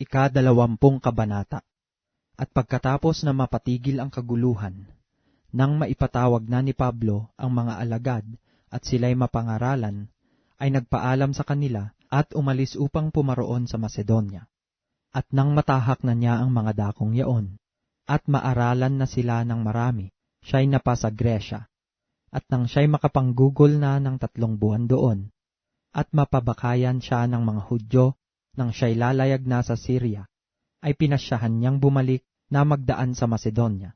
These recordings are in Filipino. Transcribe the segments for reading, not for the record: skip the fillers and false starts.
Ika-20 kabanata. At pagkatapos na mapatigil ang kaguluhan, nang maipatawag na ni Pablo ang mga alagad at sila'y mapangaralan, ay nagpaalam sa kanila at umalis upang pumaroon sa Macedonia. At nang matahak na niya ang mga dakong yaon, at maaralan na sila ng marami, siya'y napasa Gresya. At nang siya'y makapanggugol na ng 3 buwan doon, at mapabakayan siya ng mga Hudyo, nang siya'y lalayag na sa Syria, ay pinasyahan niyang bumalik na magdaan sa Macedonia.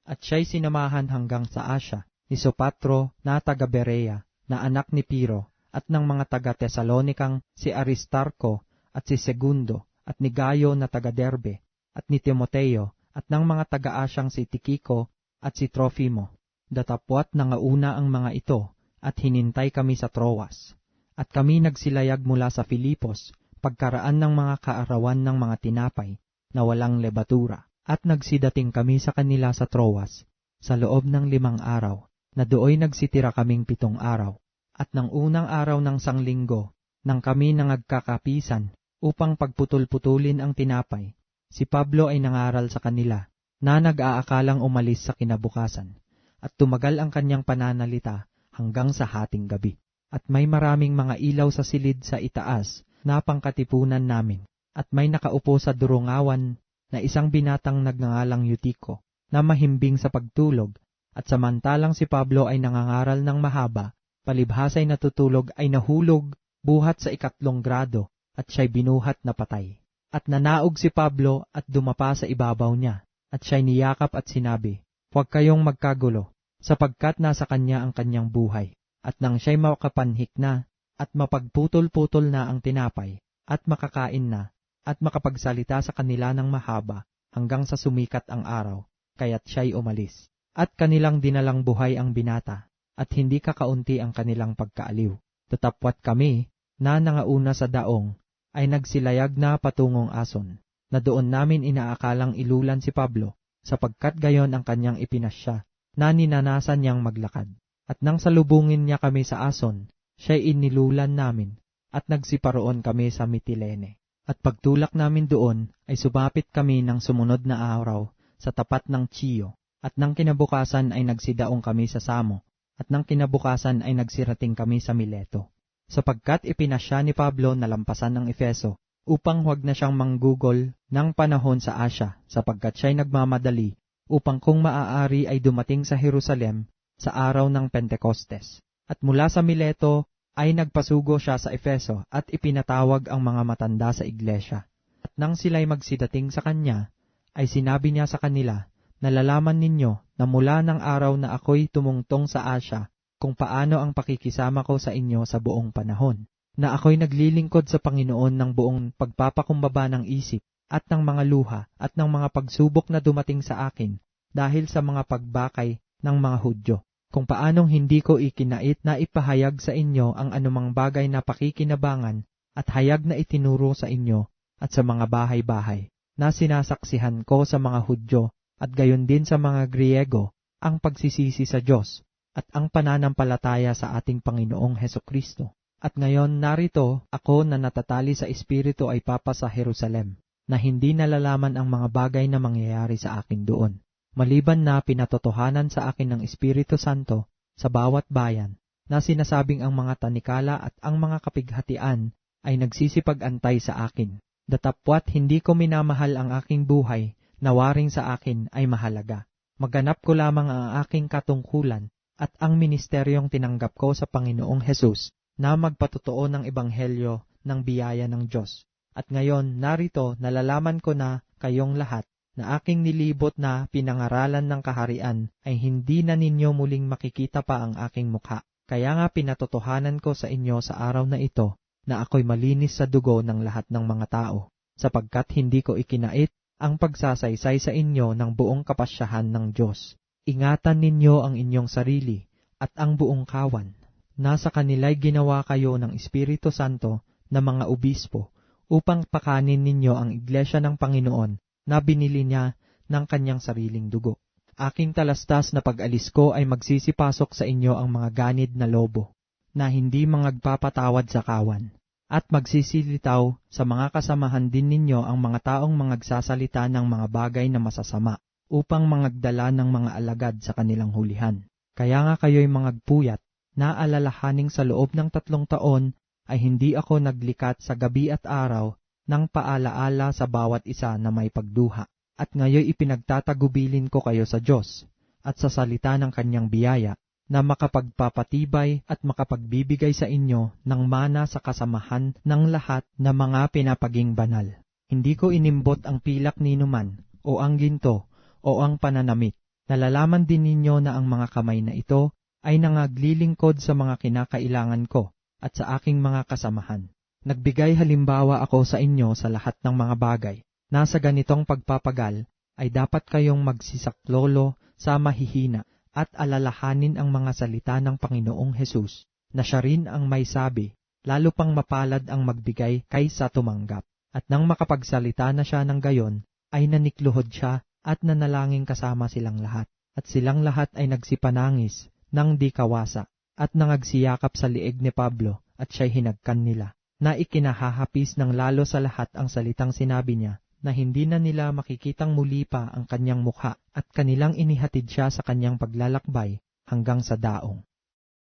At siya'y sinamahan hanggang sa Asya ni Sopatro na taga-Berea, na anak ni Piro, at ng mga taga-Tesalonikang si Aristarco at si Segundo, at ni Gayo na taga-Derbe, at ni Timoteo, at ng mga taga-Asyang si Tikiko at si Trofimo. Datapwat nangauna ang mga ito, at hinintay kami sa Troas. At kami nagsilayag mula sa Filipos, pagkaraan ng mga kaarawan ng mga tinapay, na walang lebatura. At nagsidating kami sa kanila sa Troas, sa loob ng 5 araw, na dooy nagsitira kaming 7 araw. At ng unang araw ng sanglinggo, nang kami nangagkakapisan, upang pagputol-putulin ang tinapay, si Pablo ay nangaral sa kanila, na nag-aakalang umalis sa kinabukasan, at tumagal ang kanyang pananalita hanggang sa hating gabi. At may maraming mga ilaw sa silid sa itaas, na pangkatipunan namin, at may nakaupo sa durungawan na isang binatang nagngangalang Eutico, na mahimbing sa pagtulog, at samantalang si Pablo ay nangangaral ng mahaba, palibhasa'y natutulog ay nahulog, buhat sa 4 grado, at siya'y binuhat na patay. At nanaog si Pablo at dumapa sa ibabaw niya, at siya'y niyakap at sinabi, "Huwag kayong magkagulo, sapagkat nasa kanya ang kanyang buhay." At nang siya'y makapanhik na, at mapagputol-putol na ang tinapay, at makakain na, at makapagsalita sa kanila ng mahaba, hanggang sa sumikat ang araw, kaya't siya'y umalis. At kanilang dinalang buhay ang binata, at hindi kakaunti ang kanilang pagkaaliw. Tatapwat kami, na nangauna sa daong, ay nagsilayag na patungong Ason, na doon namin inaakalang ilulan si Pablo, sapagkat gayon ang kanyang ipinasya, na ninanasan niyang maglakad. At nang salubungin niya kami sa Ason, siya'y inilulan namin, at nagsiparoon kami sa Mitilene. At pagtulak namin doon, ay sumapit kami ng sumunod na araw sa tapat ng Chiyo, at nang kinabukasan ay nagsidaong kami sa Samo, at nang kinabukasan ay nagsirating kami sa Mileto. Sapagkat ipinasya ni Pablo na lampasan ng Efeso, upang huwag na siyang manggugol ng panahon sa Asya, sapagkat siya'y nagmamadali, upang kung maaari ay dumating sa Jerusalem sa araw ng Pentecostes. At mula sa Mileto ay nagpasugo siya sa Efeso at ipinatawag ang mga matanda sa iglesia. At nang sila'y magsidating sa kanya, ay sinabi niya sa kanila, "Nalalaman ninyo na mula ng araw na ako'y tumungtong sa Asya, kung paano ang pakikisama ko sa inyo sa buong panahon, na ako'y naglilingkod sa Panginoon ng buong pagpapakumbaba ng isip, at ng mga luha, at ng mga pagsubok na dumating sa akin, dahil sa mga pagbakay ng mga Hudyo. Kung paanong hindi ko ikinait na ipahayag sa inyo ang anumang bagay na pakikinabangan at hayag na itinuro sa inyo at sa mga bahay-bahay, na sinasaksihan ko sa mga Hudyo at gayon din sa mga Griego ang pagsisisi sa Diyos at ang pananampalataya sa ating Panginoong Hesukristo. At ngayon narito ako na natatali sa Espiritu ay papa sa Jerusalem, na hindi nalalaman ang mga bagay na mangyayari sa akin doon. Maliban na pinatotohanan sa akin ng Espiritu Santo sa bawat bayan, na sinasabing ang mga tanikala at ang mga kapighatian ay nagsisipag-antay sa akin. Datapwat hindi ko minamahal ang aking buhay, na waring sa akin ay mahalaga. Maganap ko lamang ang aking katungkulan at ang ministeryong tinanggap ko sa Panginoong Hesus, na magpatotoo ng ebanghelyo ng biyaya ng Diyos. At ngayon narito nalalaman ko na kayong lahat, na aking nilibot na pinangaralan ng kaharian, ay hindi na ninyo muling makikita pa ang aking mukha. Kaya nga pinatotohanan ko sa inyo sa araw na ito, na ako'y malinis sa dugo ng lahat ng mga tao, sapagkat hindi ko ikinait ang pagsasaysay sa inyo ng buong kapasyahan ng Diyos. Ingatan ninyo ang inyong sarili, at ang buong kawan. Nasa kanila'y ginawa kayo ng Espiritu Santo na mga obispo, upang pakanin ninyo ang iglesia ng Panginoon, na binili niya ng kanyang sariling dugo. Aking talastas na pag-alis ko ay magsisipasok sa inyo ang mga ganid na lobo, na hindi magpapatawad sa kawan. at magsisilitaw sa mga kasamahan din ninyo ang mga taong mangagsasalita ng mga bagay na masasama, upang mangagdala ng mga alagad sa kanilang hulihan. Kaya nga kayo'y mangagpuyat, na alalahaning sa loob ng 3 taon ay hindi ako naglikat sa gabi at araw ng paalaala sa bawat isa na may pagduha. At ngayon ipinagtatagubilin ko kayo sa Diyos at sa salita ng kanyang biyaya, na makapagpapatibay at makapagbibigay sa inyo ng mana sa kasamahan ng lahat na mga pinapaging banal. Hindi ko inimbot ang pilak ni numan, o ang ginto, o ang pananamit. Nalalaman din ninyo na ang mga kamay na ito ay nangaglilingkod sa mga kinakailangan ko at sa aking mga kasamahan. Nagbigay halimbawa ako sa inyo sa lahat ng mga bagay. Nasa ganitong pagpapagal ay dapat kayong magsisaklolo sa mahihina at alalahanin ang mga salita ng Panginoong Hesus, na siya rin ang may sabi, lalo pang mapalad ang magbigay kaysa tumanggap. At nang makapagsalita na siya ng gayon, ay nanikluhod siya at nanalangin kasama silang lahat. At silang lahat ay nagsipanangis ng di kawasa at nangagsiyakap sa lieg ni Pablo at siya'y hinagkan nila, na ikinahahapis ng lalo sa lahat ang salitang sinabi niya, na hindi na nila makikitang muli pa ang kanyang mukha at kanilang inihatid siya sa kanyang paglalakbay hanggang sa daong.